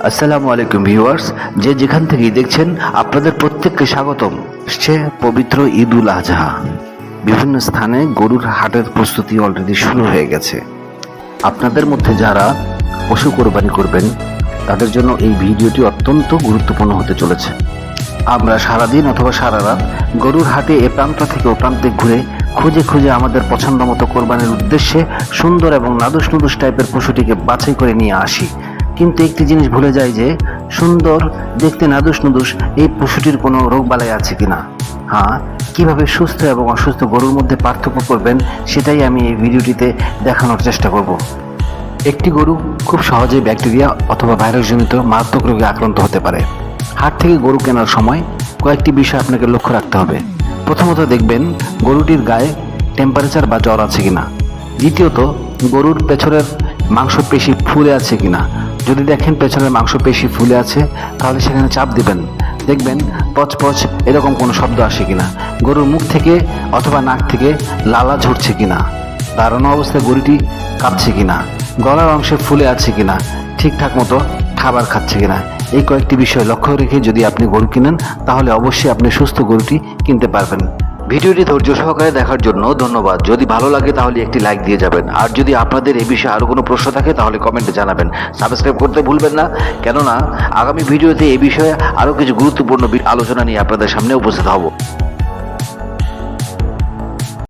আসসালামু আলাইকুম ভিউয়ার্স, যে যেখান থেকেই দেখছেন আপনাদের প্রত্যেককে স্বাগতম। আসছে পবিত্র ঈদ উল আজহা। বিভিন্ন স্থানে গরুর হাটের প্রস্তুতি অলরেডি শুরু হয়ে গেছে। আপনাদের মধ্যে যারা পশু কোরবানি করবেন তাদের জন্য এই ভিডিওটি অত্যন্ত গুরুত্বপূর্ণ হতে চলেছে। আমরা সারাদিন অথবা সারা রাত গরুর হাটে এ প্রান্ত থেকে ও প্রান্তে ঘুরে খুঁজে খুঁজে আমাদের পছন্দ মতো কোরবানির উদ্দেশ্যে সুন্দর এবং নাদুস নুদুস টাইপের পশুটিকে বাছাই করে নিয়ে আসি। কিন্তু একটি জিনিস ভুলে যায় যে সুন্দর দেখতে নাদুস নুদুস এই পশুটির কোনো রোগবালাই আছে কিনা। হ্যাঁ, কিভাবে সুস্থ এবং অসুস্থ গরুর মধ্যে পার্থক্য করবেন সেটাই আমি এই ভিডিওটিতে দেখানোর চেষ্টা করব। একটি গরু খুব সহজেই ব্যাকটেরিয়া অথবা ভাইরাসজনিত মারাত্মক রোগে আক্রান্ত হতে পারে। হাট থেকে গরু কেনার সময় কয়েকটি বিষয় আপনাকে লক্ষ্য রাখতে হবে। প্রথমত দেখবেন গরুটির গায়ে টেম্পারেচার বা জ্বর আছে কিনা। দ্বিতীয়ত গরুর পেছনের মাংসপেশি ফুলে আছে কিনা। যদি দেখেন পেছনের মাংসপেশি ফুলে আছে তাহলে সেখানে চাপ দিবেন, দেখবেন পচপচ এরকম কোনো শব্দ আসে কিনা। গরুর মুখ থেকে অথবা নাক থেকে লালা ঝরছে কিনা। দাঁড়ানো অবস্থায় গরুটি কাঁপছে কিনা। গলার অংশে ফুলে আছে কিনা। ঠিকঠাক মতো খাবার খাচ্ছে কিনা। এই কয়েকটি বিষয় লক্ষ্য রেখে যদি আপনি গরু কিনেন তাহলে অবশ্যই আপনি সুস্থ গরুটি কিনতে পারবেন। ভিডিওটি ধৈর্য সহকারে দেখার জন্য ধন্যবাদ। যদি ভালো লাগে তাহলে একটি লাইক দিয়ে যাবেন। আর যদি আপনাদের এই বিষয়ে আরও কোনো প্রশ্ন থাকে তাহলে কমেন্টে জানাবেন। সাবস্ক্রাইব করতে ভুলবেন না, কেননা আগামী ভিডিওতে এই বিষয়ে আরও কিছু গুরুত্বপূর্ণ আলোচনা নিয়ে আপনাদের সামনে উপস্থিত হব।